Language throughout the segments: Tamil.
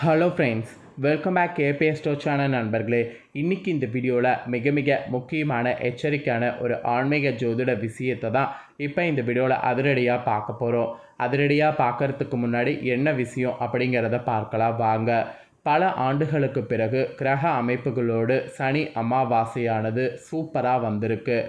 Hello friends, welcome back KPS store channel நண்பர்களே. இன்றைக்கி இந்த வீடியோவில் மிக முக்கியமான எச்சரிக்கையான ஒரு ஆன்மீக ஜோதிட விஷயத்தை தான் இப்போ இந்த வீடியோவில் அதிரடியாக பார்க்க போகிறோம். அதிரடியாக பார்க்குறதுக்கு முன்னாடி என்ன விஷயம் அப்படிங்கிறத பார்க்கலாம் வாங்க. பல ஆண்டுகளுக்கு பிறகு கிரக அமைப்புகளோடு சனி அமாவாசையானது சூப்பராக வந்திருக்கு.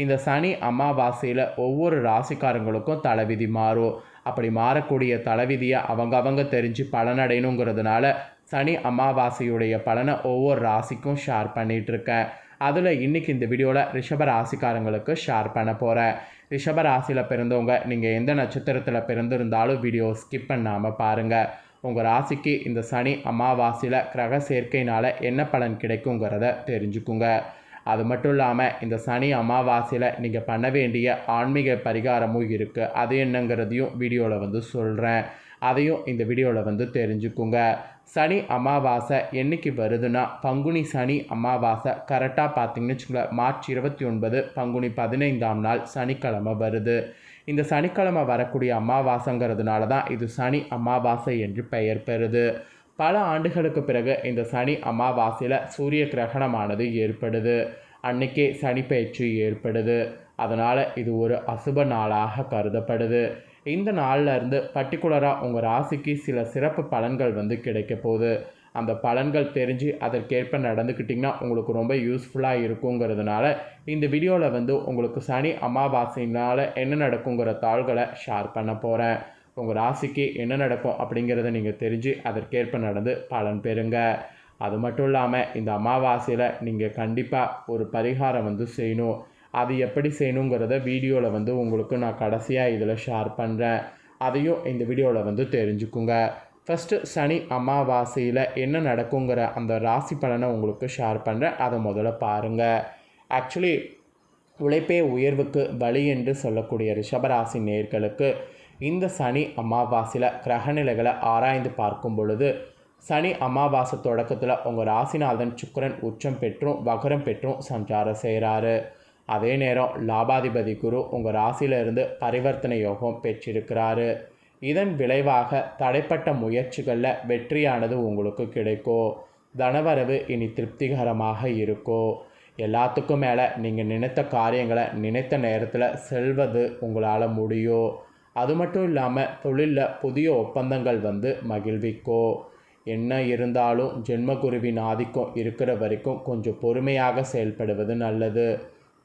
இந்த சனி அமாவாசையில் ஒவ்வொரு ராசிக்காரங்களுக்கும் தலைவிதி மாறும். அப்படி மாறக்கூடிய தலைவிதியை அவங்க தெரிஞ்சு பலனடையணுங்கிறதுனால சனி அமாவாசையுடைய பலனை ஒவ்வொரு ராசிக்கும் ஷேர் பண்ணிகிட்ருக்கேன். அதில் இன்றைக்கி இந்த வீடியோவில் ரிஷப ராசிக்காரங்களுக்கு ஷேர் பண்ண போகிறேன். ரிஷப ராசியில் பிறந்தவங்க நீங்கள் எந்த நட்சத்திரத்தில் பிறந்திருந்தாலும் வீடியோ ஸ்கிப் பண்ணாமல் பாருங்கள். உங்கள் ராசிக்கு இந்த சனி அமாவாசையில் கிரக சேர்க்கையினால் என்ன பலன் கிடைக்குங்கிறத தெரிஞ்சுக்குங்க. அது மட்டும் இல்லாமல் இந்த சனி அமாவாசையில் நீங்கள் பண்ண வேண்டிய ஆன்மீக பரிகாரமும் இருக்குது. அது என்னங்கிறதையும் வீடியோவில் சொல்கிறேன். அதையும் இந்த வீடியோவில் தெரிஞ்சுக்குங்க. சனி அமாவாசை என்றைக்கு வருதுன்னா பங்குனி சனி அமாவாசை கரெக்டாக பார்த்தீங்கன்னு வச்சுக்கோங்களேன், மார்ச் 29 பங்குனி 15ஆம் நாள் சனிக்கிழமை வருது. இந்த சனிக்கிழமை வரக்கூடிய அமாவாசைங்கிறதுனால தான் இது சனி அமாவாசை என்று பெயர் பெறுது. பல ஆண்டுகளுக்கு பிறகு இந்த சனி அமாவாசையில் சூரிய கிரகணமானது ஏற்படுது. அன்றைக்கே சனி பயிற்சி ஏற்படுது. அதனால் இது ஒரு அசுப நாளாக கருதப்படுது. இந்த நாளில் இருந்து பர்டிகுலராக உங்கள் ராசிக்கு சில சிறப்பு பலன்கள் கிடைக்க போகுது. அந்த பலன்கள் தெரிஞ்சு அதற்கேற்ப நடந்துக்கிட்டிங்கன்னா உங்களுக்கு ரொம்ப யூஸ்ஃபுல்லாக இருக்குங்கிறதுனால இந்த வீடியோவில் உங்களுக்கு சனி அமாவாசையினால் என்ன நடக்குங்கிற தாள்களை ஷேர் பண்ண போகிறேன். உங்கள் ராசிக்கு என்ன நடக்கும் அப்படிங்கிறத நீங்கள் தெரிஞ்சு அதற்கேற்ப நடந்து பலன் பெறுங்க. அது மட்டும் இல்லாமல் இந்த அமாவாசையில் நீங்கள் கண்டிப்பாக ஒரு பரிகாரம் செய்யணும். அது எப்படி செய்யணுங்கிறத வீடியோவில் உங்களுக்கு நான் கடைசியாக இதில் ஷேர் பண்ணுறேன். அதையும் இந்த வீடியோவில் தெரிஞ்சுக்குங்க. ஃபஸ்ட்டு சனி அமாவாசையில் என்ன நடக்குங்கிற அந்த ராசி பலனை உங்களுக்கு ஷேர் பண்ணுறேன். அதை முதல்ல பாருங்கள். ஆக்சுவலி உழைப்பே உயர்வுக்கு வழி என்று சொல்லக்கூடிய ரிஷபராசி நேயர்களுக்கு இந்த சனி அமாவாசையில் கிரகநிலைகளை ஆராய்ந்து பார்க்கும் பொழுது சனி அமாவாசை தொடக்கத்தில் உங்கள் ராசிநாதன் சுக்கிரன் உச்சம் பெற்றும் வகரம் பெற்றும் சஞ்சாரம் செய்கிறாரு. அதே நேரம் லாபாதிபதி குரு உங்கள் ராசியிலிருந்து பரிவர்த்தனை யோகம் பெற்றிருக்கிறாரு. இதன் விளைவாக தடைப்பட்ட முயற்சிகளில் வெற்றியானது உங்களுக்கு கிடைக்கும். தனவரவு இனி திருப்திகரமாக இருக்கும். எல்லாத்துக்கும் மேலே நீங்கள் நினைத்த காரியங்களை நினைத்த நேரத்தில் செல்வது உங்களால் முடியும். அது மட்டும் இல்லாமல் தொழிலில் புதிய ஒப்பந்தங்கள் மகிழ்விக்கும். என்ன இருந்தாலும் ஜென்மகுருவின் ஆதிக்கம் இருக்கிற வரைக்கும் கொஞ்சம் பொறுமையாக செயல்படுவது நல்லது.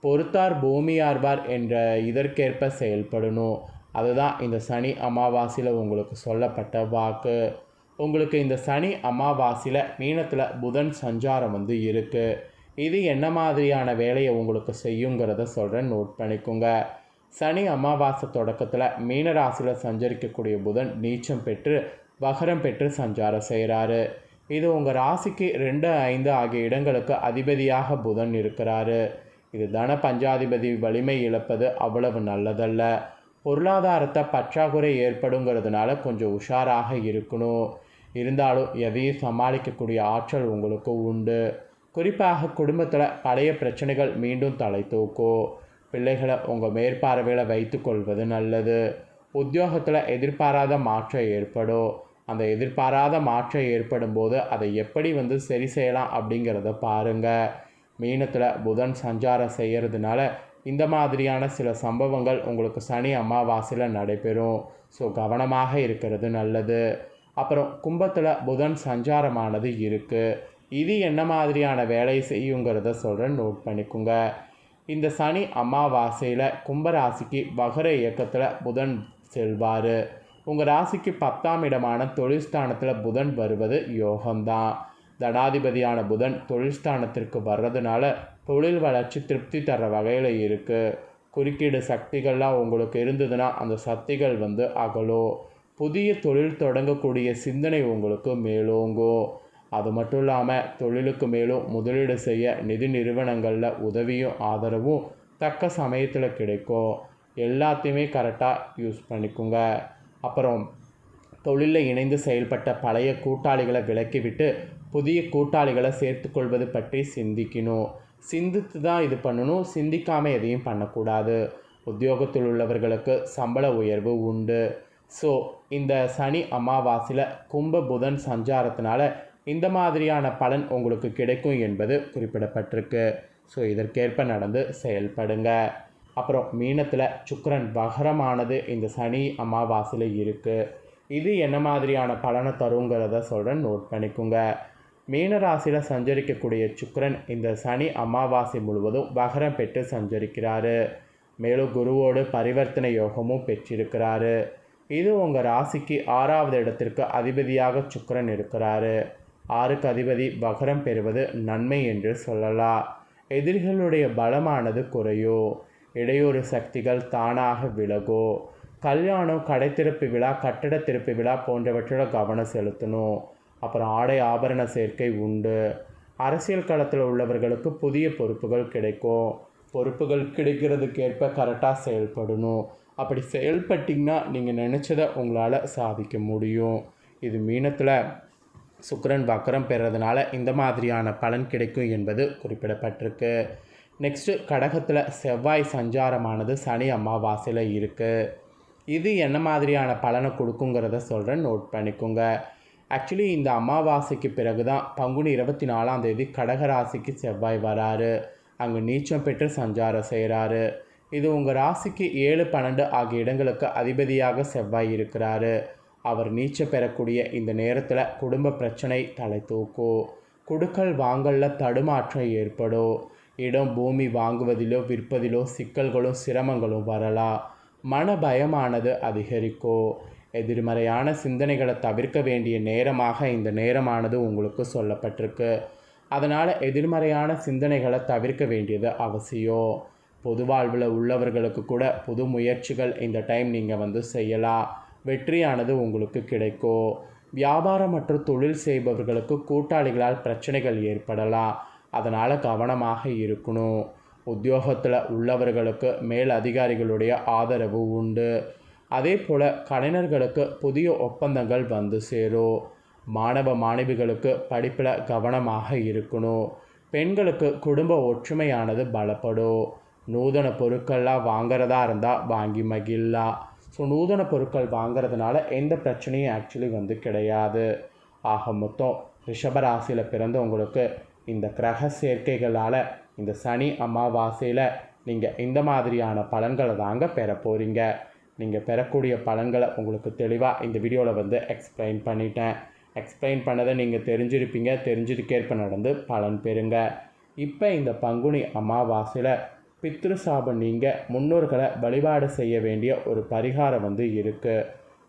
பொறுத்தார் பூமியார்வார் என்ற இதற்கேற்ப செயல்படணும். அதுதான் இந்த சனி அமாவாசையில் உங்களுக்கு சொல்லப்பட்ட வாக்கு. உங்களுக்கு இந்த சனி அமாவாசையில் மீனத்தில் புதன் சஞ்சாரம் இருக்குது. இது என்ன மாதிரியான வேலையை உங்களுக்கு செய்யுங்கிறத சொல்கிறேன், நோட் பண்ணிக்கோங்க. சனி அமாவாசை தொடக்கத்தில் மீனராசியில் சஞ்சரிக்கக்கூடிய புதன் நீச்சம் பெற்று வகரம் பெற்று சஞ்சாரம் செய்கிறாரு. இது உங்கள் ராசிக்கு 2, 5 ஆகிய இடங்களுக்கு அதிபதியாக புதன் இருக்கிறாரு. இது தன பஞ்சாதிபதி வலிமை இழப்பது அவ்வளவு நல்லதல்ல. பொருளாதாரத்தை பற்றாக்குறை ஏற்படுங்கிறதுனால கொஞ்சம் உஷாராக இருக்கணும். இருந்தாலும் எதையும் சமாளிக்கக்கூடிய ஆற்றல் உங்களுக்கு உண்டு. குறிப்பாக குடும்பத்தில் பழைய பிரச்சனைகள் மீண்டும் தலை தூக்கும். பிள்ளைகளை உங்கள் மேற்பார்வையில் வைத்து கொள்வது நல்லது. உத்தியோகத்தில் எதிர்பாராத மாற்றம் ஏற்படும். அந்த எதிர்பாராத மாற்றம் ஏற்படும் போது அதை எப்படி சரி செய்யலாம் அப்படிங்கிறத பாருங்கள். மீனத்தில் புதன் சஞ்சாரம் செய்கிறதுனால இந்த மாதிரியான சில சம்பவங்கள் உங்களுக்கு சனி அமாவாசையில் நடைபெறும். ஸோ கவனமாக இருக்கிறது நல்லது. அப்புறம் கும்பத்தில் புதன் சஞ்சாரமானது இருக்குது. இது என்ன மாதிரியான வேலை செய்யுங்கிறத சொல்கிறேன், நோட் பண்ணிக்கோங்க. இந்த சனி அமாவாசையில் கும்பராசிக்கு வகர இயக்கத்தில் புதன் செல்வார். உங்கள் ராசிக்கு 10ஆம் இடமான தொழில்ஸ்தானத்தில் புதன் வருவது யோகம்தான். தடாதிபதியான புதன் தொழில்ஸ்தானத்திற்கு வர்றதுனால தொழில் வளர்ச்சி திருப்தி தர வகையில் இருக்குது. குறுக்கீடு சக்திகள்லாம் உங்களுக்கு இருந்ததுன்னா அந்த சக்திகள் அகலும். புதிய தொழில் தொடங்கக்கூடிய சிந்தனை உங்களுக்கு மேலோங்கும். அது மட்டும் இல்லாமல் தொழிலுக்கு மேலும் முதலீடு செய்ய நிதி நிறுவனங்களில் உதவியும் ஆதரவும் தக்க சமயத்தில் கிடைக்கும். எல்லாத்தையுமே கரெக்டாக யூஸ் பண்ணிக்கோங்க. அப்புறம் தொழிலில் இணைந்து செயல்பட்ட பழைய கூட்டாளிகளை விலக்கிவிட்டு புதிய கூட்டாளிகளை சேர்த்துக்கொள்வது பற்றி சிந்திக்கணும். சிந்தித்து தான் இது பண்ணணும், சிந்திக்காமல் எதையும் பண்ணக்கூடாது. உத்தியோகத்தில் உள்ளவர்களுக்கு சம்பள உயர்வு உண்டு. ஸோ இந்த சனி அமாவாசையில் கும்ப புதன் சஞ்சாரத்தினால இந்த மாதிரியான பலன் உங்களுக்கு கிடைக்கும் என்பது குறிப்பிடப்பட்டிருக்கு. ஸோ இதற்கேற்ப நடந்து செயல்படுங்க. அப்புறம் மீனத்தில் சுக்கிரன் வக்ரமானது இந்த சனி அமாவாசையில் இருக்குது. இது என்ன மாதிரியான பலனை தருங்கிறத சொல்கிறேன், நோட் பண்ணிக்கோங்க. மீன ராசியில் சஞ்சரிக்கக்கூடிய சுக்கிரன் இந்த சனி அமாவாசை முழுவதும் வக்ரம் பெற்று சஞ்சரிக்கிறாரு. மேலும் குருவோடு பரிவர்த்தனை யோகமும் பெற்றிருக்கிறாரு. இது உங்கள் ராசிக்கு 6வது இடத்திற்கு அதிபதியாக சுக்கிரன் இருக்கிறாரு. 6க்கு அதிபதி வக்ரம் பெறுவது நன்மை என்று சொல்லலாம். எதிரிகளுடைய பலமானது குறையும். இடையூறு சக்திகள் தானாக விலகும். கல்யாணம், கடைத்திறப்பு விழா, கட்டட திறப்பு விழா போன்றவற்றில் கவனம் செலுத்தணும். அப்புறம் ஆடை ஆபரண சேர்க்கை உண்டு. அரசியல் களத்தில் உள்ளவர்களுக்கு புதிய பொறுப்புகள் கிடைக்கும். பொறுப்புகள் கிடைக்கிறதுக்கேற்ப கரெக்டாக செயல்படணும். அப்படி செயல்பட்டிங்கன்னா நீங்கள் நினச்சதை உங்களால் சாதிக்க முடியும். இது மீனத்தில் சுக்கிரன் வக்ரம் பெறதுனால இந்த மாதிரியான பலன் கிடைக்கும் என்பது குறிப்பிடப்பட்டிருக்கு. நெக்ஸ்ட்டு கடகத்தில் செவ்வாய் சஞ்சாரமானது சனி அமாவாசையில் இருக்குது. இது என்ன மாதிரியான பலனை கொடுக்குங்கிறத சொல்கிறேன், நோட் பண்ணிக்கோங்க. ஆக்சுவலி இந்த அமாவாசைக்கு பிறகு தான் பங்குனி 24ஆம் தேதி கடகராசிக்கு செவ்வாய் வராரு. அங்கே நீச்சம் பெற்று சஞ்சாரம் செய்கிறாரு. இது உங்கள் ராசிக்கு 7, 12 ஆகிய இடங்களுக்கு அதிபதியாக செவ்வாய் இருக்கிறாரு. அவர் நீச்சம் பெறக்கூடிய இந்த நேரத்தில் குடும்ப பிரச்சனை தலை தூக்கும். குடுக்கல் வாங்கலில் தடுமாற்றம் ஏற்படும். இடம் பூமி வாங்குவதிலோ விற்பதிலோ சிக்கல்களும் சிரமங்களும் வரலாம். மன பயமானது அதிகரிக்கும். எதிர்மறையான சிந்தனைகளை தவிர்க்க வேண்டிய நேரமாக இந்த நேரமானது உங்களுக்கு சொல்லப்பட்டிருக்கு. அதனால் எதிர்மறையான சிந்தனைகளை தவிர்க்க வேண்டியது அவசியம். பொது வாழ்வில் உள்ளவர்களுக்கு கூட புது முயற்சிகள் இந்த டைம் நீங்கள் செய்யலாம். வெற்றியானது உங்களுக்கு கிடைக்கும். வியாபாரம் மற்றும் தொழில் செய்பவர்களுக்கு கூட்டாளிகளால் பிரச்சனைகள் ஏற்படலாம். அதனால் கவனமாக இருக்கணும். உத்தியோகத்தில் உள்ளவர்களுக்கு மேல் அதிகாரிகளுடைய ஆதரவு உண்டு. அதே போல் கலைஞர்களுக்கு புதிய ஒப்பந்தங்கள் சேரும். மாணவ மாணவிகளுக்கு படிப்பில் கவனமாக இருக்கணும். பெண்களுக்கு குடும்ப ஒற்றுமையானது பலப்படும். நூதன பொருட்கள்லாம் வாங்கிறதா இருந்தால் வாங்கி மகிழலாம். ஸோ நூதன பொருட்கள் வாங்கிறதுனால எந்த பிரச்சனையும் ஆக்சுவலி கிடையாது. ஆக மொத்தம் ரிஷபராசியில் பிறந்தவங்களுக்கு இந்த கிரக சேர்க்கைகளால் இந்த சனி அமாவாசையில் நீங்கள் இந்த மாதிரியான பலன்களை தாங்க பெற போகிறீங்க. நீங்கள் பெறக்கூடிய பலன்களை உங்களுக்கு தெளிவாக இந்த வீடியோவில் எக்ஸ்பிளைன் பண்ணிட்டேன். எக்ஸ்பிளைன் பண்ணதை நீங்கள் தெரிஞ்சிருப்பீங்க. தெரிஞ்சதுக்கேற்ப நடந்து பலன் பெறுங்க. இப்போ இந்த பங்குனி அமாவாசையில் பித்ரு சாபம் நீங்கள் முன்னோர்களை வழிபாடு செய்ய வேண்டிய ஒரு பரிகாரம் இருக்குது.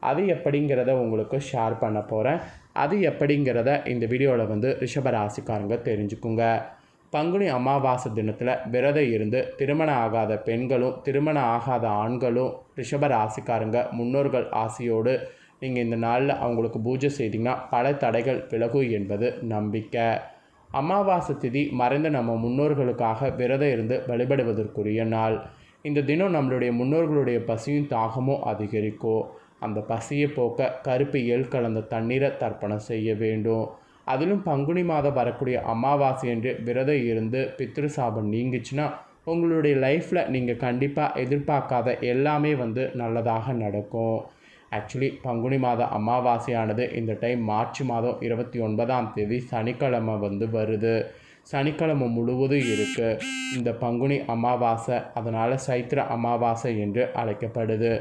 அது எப்படிங்கிறத உங்களுக்கு ஷேர் பண்ண போகிறேன். அது எப்படிங்கிறத இந்த வீடியோவில் ரிஷபராசிக்காரங்க தெரிஞ்சுக்குங்க. பங்குனி அமாவாசை தினத்தில் விரதம் இருந்து திருமணம் ஆகாத பெண்களும் திருமணம் ஆகாத ஆண்களும் ரிஷபராசிக்காரங்க முன்னோர்கள் ஆசையோடு நீங்கள் இந்த நாளில் அவங்களுக்கு பூஜை செய்தீங்கன்னா பல தடைகள் விலகும் என்பது நம்பிக்கை. அமாவாசை திதி மறைந்த நம்ம முன்னோர்களுக்காக விரதம் இருந்து வழிபடுவதற்குரிய நாள். இந்த தினம் நம்மளுடைய முன்னோர்களுடைய பசியும் தாகமும் அதிகரிக்கும். அந்த பசியை போக்க கருப்பு எள் கலந்த தண்ணீரை தர்ப்பணம் செய்ய வேண்டும். அதிலும் பங்குனி மாதம் வரக்கூடிய அமாவாசை என்று விரதம் இருந்து பித்ரு சாபம் நீங்கிச்சுன்னா உங்களுடைய லைஃப்பில் நீங்கள் கண்டிப்பாக எதிர்பார்க்காத எல்லாமே நல்லதாக நடக்கும். ஆக்சுவலி பங்குனி மாத அமாவாசையானது இந்த டைம் மார்ச் மாதம் 29ஆம் தேதி சனிக்கிழமை வருது. சனிக்கிழமை முழுவதும் இருக்குது இந்த பங்குனி அமாவாசை. அதனால் சைத்திர அமாவாசை என்று அழைக்கப்படுது.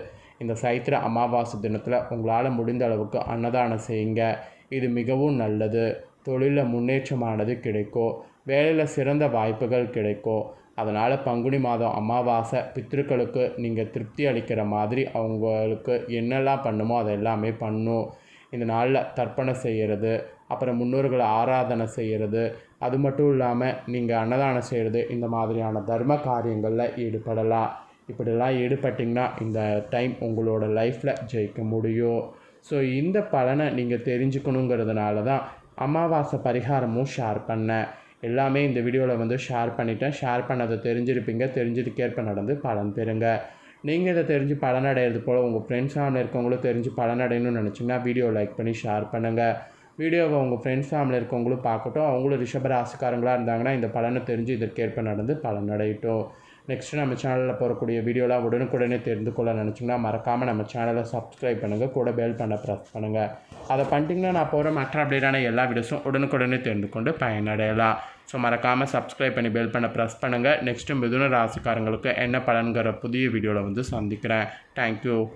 இந்த சைத்திர அமாவாசை தினத்தில் உங்களால் முடிந்த அளவுக்கு அன்னதானம் செய்யுங்க. இது மிகவும் நல்லது. தொழிலில் முன்னேற்றமானது கிடைக்கும். வேலையில் சிறந்த வாய்ப்புகள் கிடைக்கும். அதனால் பங்குனி மாதம் அமாவாசை பித்ருக்களுக்கு நீங்கள் திருப்தி அளிக்கிற மாதிரி அவங்களுக்கு என்னெல்லாம் பண்ணுமோ அதை எல்லாமே பண்ணும். இந்த நாளில் தர்ப்பணம் செய்கிறது, அப்புறம் முன்னோர்களை ஆராதனை செய்கிறது, அது மட்டும் இல்லாமல் நீங்கள் அன்னதானம் செய்கிறது, இந்த மாதிரியான தர்ம காரியங்களில் ஈடுபடலாம். இப்படிலாம் ஈடுபட்டிங்கன்னா இந்த டைம் உங்களோட லைஃப்பில் ஜெயிக்க முடியும். ஸோ இந்த பலனை நீங்கள் தெரிஞ்சுக்கணுங்கிறதுனால தான் அமாவாசை பரிகாரமும் ஷேர் பண்ணேன். எல்லாமே இந்த வீடியோவில் ஷேர் பண்ணிட்டேன். ஷேர் பண்ணதை தெரிஞ்சிருப்பீங்க. தெரிஞ்சதுக்கேற்ப நடந்து பலன் பெறுங்க. நீங்கள் இதை தெரிஞ்சு பலனடைகிறது போல் உங்கள் ஃப்ரெண்ட்ஸ் ஃபேமிலி இருக்கவங்களும் தெரிஞ்சு பலனடையணும்னு நினச்சிங்கன்னா வீடியோ லைக் பண்ணி ஷேர் பண்ணுங்கள். வீடியோவை உங்கள் ஃப்ரெண்ட்ஸ் ஃபேமிலி இருக்கவங்களும் பார்க்கட்டும். அவங்களும் ரிஷபராசிக்காரங்களாக இருந்தாங்கன்னா இந்த பலனை தெரிஞ்சு இதற்கேற்ப நடந்து பலனடையட்டும். நெக்ஸ்ட்டு நம்ம சேனலில் போகக்கூடிய வீடியோலாம் உடனுக்குடனே தெரிந்து கொள்ள நினச்சிங்கன்னா மறக்காமல் நம்ம சேனலை சப்ஸ்கிரைப் பண்ணுங்கள், கூட பெல் பண்ண ப்ரெஸ் பண்ணுங்கள். அதை பண்ணிட்டீங்கன்னா நான் போகிற மற்ற அப்டேட்டான எல்லா வீடியோஸும் உடனுக்குடனே தெரிந்து கொண்டு பயனடையலாம். ஸோ மறக்காமல் சப்ஸ்கிரைப் பண்ணி பெல் பண்ண ப்ரெஸ் பண்ணுங்கள். நெக்ஸ்ட்டு மிதுன ராசிக்காரங்களுக்கு என்ன பலன்கிற புதிய வீடியோவில் வந்து சந்திக்கிறேன். தேங்க்யூ.